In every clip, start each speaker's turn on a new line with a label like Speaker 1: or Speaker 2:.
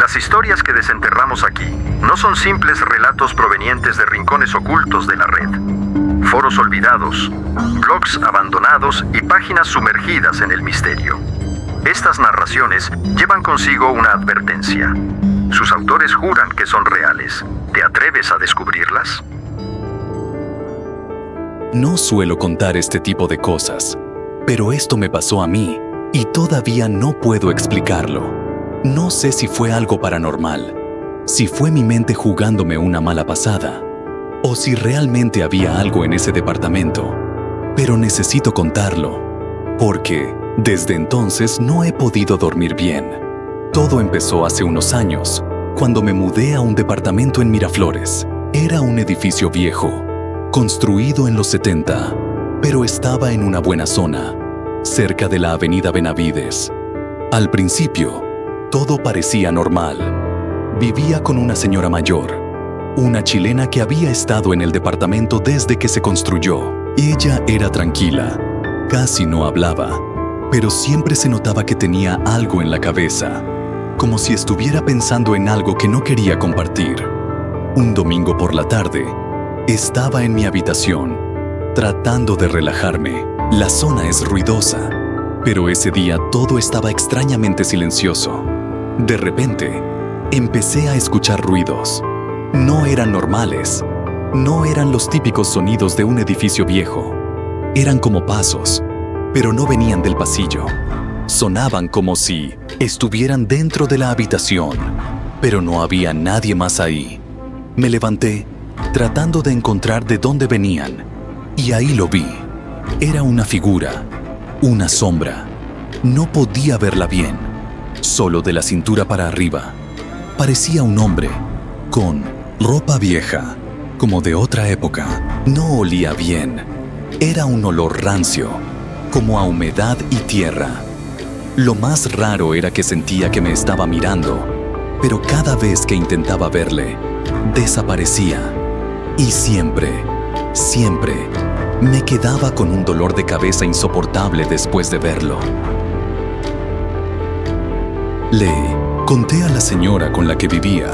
Speaker 1: Las historias que desenterramos aquí no son simples relatos provenientes de rincones ocultos de la red, foros olvidados, blogs abandonados y páginas sumergidas en el misterio. Estas narraciones llevan consigo una advertencia. Sus autores juran que son reales. ¿Te atreves a descubrirlas?
Speaker 2: No suelo contar este tipo de cosas, pero esto me pasó a mí y todavía no puedo explicarlo. No sé si fue algo paranormal, si fue mi mente jugándome una mala pasada, o si realmente había algo en ese departamento. Pero necesito contarlo, porque desde entonces no he podido dormir bien. Todo empezó hace unos años, cuando me mudé a un departamento en Miraflores. Era un edificio viejo, construido en los 70, pero estaba en una buena zona, cerca de la avenida Benavides. Al principio, todo parecía normal. Vivía con una señora mayor, una chilena que había estado en el departamento desde que se construyó. Ella era tranquila, casi no hablaba, pero siempre se notaba que tenía algo en la cabeza, como si estuviera pensando en algo que no quería compartir. Un domingo por la tarde, estaba en mi habitación, tratando de relajarme. La zona es ruidosa, pero ese día todo estaba extrañamente silencioso. De repente, empecé a escuchar ruidos. No eran normales. No eran los típicos sonidos de un edificio viejo. Eran como pasos, pero no venían del pasillo. Sonaban como si estuvieran dentro de la habitación, pero no había nadie más ahí. Me levanté, tratando de encontrar de dónde venían, y ahí lo vi. Era una figura, una sombra. No podía verla bien. Solo de la cintura para arriba. Parecía un hombre, con ropa vieja, como de otra época. No olía bien. Era un olor rancio, como a humedad y tierra. Lo más raro era que sentía que me estaba mirando, pero cada vez que intentaba verle, desaparecía. Y siempre me quedaba con un dolor de cabeza insoportable después de verlo. Le conté a la señora con la que vivía,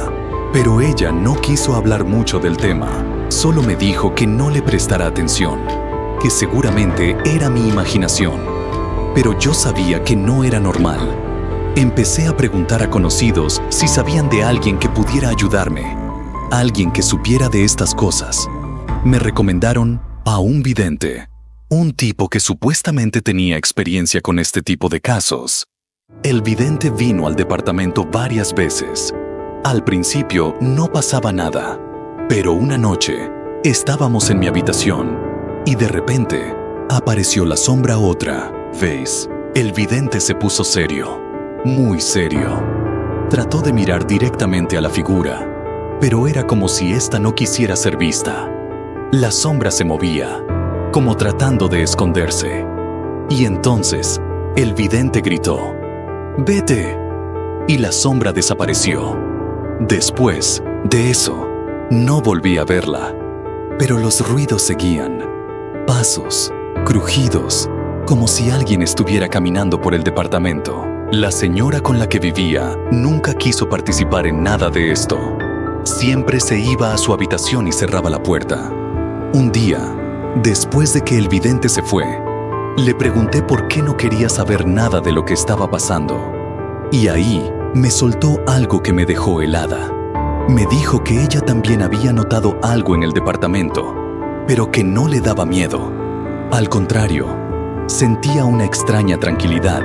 Speaker 2: pero ella no quiso hablar mucho del tema. Solo me dijo que no le prestara atención, que seguramente era mi imaginación. Pero yo sabía que no era normal. Empecé a preguntar a conocidos si sabían de alguien que pudiera ayudarme, alguien que supiera de estas cosas. Me recomendaron a un vidente, un tipo que supuestamente tenía experiencia con este tipo de casos. El vidente vino al departamento varias veces. Al principio no pasaba nada, pero una noche estábamos en mi habitación y de repente apareció la sombra otra vez. El vidente se puso serio, muy serio. Trató de mirar directamente a la figura, pero era como si ésta no quisiera ser vista. La sombra se movía, como tratando de esconderse. Y entonces el vidente gritó: ¡Vete! Y la sombra desapareció. Después de eso, no volví a verla. Pero los ruidos seguían. Pasos, crujidos, como si alguien estuviera caminando por el departamento. La señora con la que vivía nunca quiso participar en nada de esto. Siempre se iba a su habitación y cerraba la puerta. Un día, después de que el vidente se fue, le pregunté por qué no quería saber nada de lo que estaba pasando. Y ahí me soltó algo que me dejó helada. Me dijo que ella también había notado algo en el departamento, pero que no le daba miedo. Al contrario, sentía una extraña tranquilidad.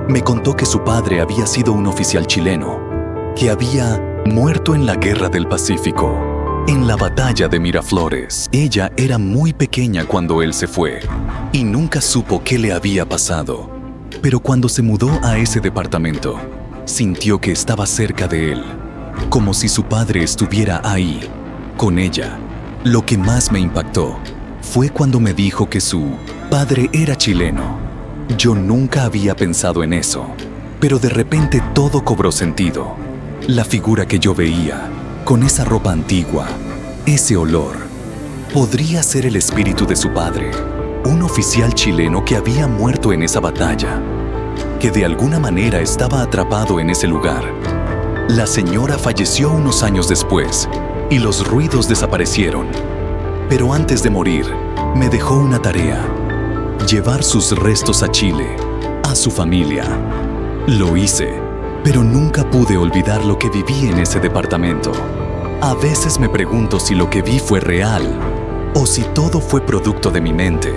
Speaker 2: Me contó que su padre había sido un oficial chileno, que había muerto en la Guerra del Pacífico, en la batalla de Miraflores. Ella era muy pequeña cuando él se fue y nunca supo qué le había pasado. Pero cuando se mudó a ese departamento, sintió que estaba cerca de él, como si su padre estuviera ahí, con ella. Lo que más me impactó fue cuando me dijo que su padre era chileno. Yo nunca había pensado en eso, pero de repente todo cobró sentido. La figura que yo veía, con esa ropa antigua, ese olor, podría ser el espíritu de su padre, un oficial chileno que había muerto en esa batalla, que de alguna manera estaba atrapado en ese lugar. La señora falleció unos años después y los ruidos desaparecieron. Pero antes de morir, me dejó una tarea: llevar sus restos a Chile, a su familia. Lo hice, pero nunca pude olvidar lo que viví en ese departamento. A veces me pregunto si lo que vi fue real o si todo fue producto de mi mente.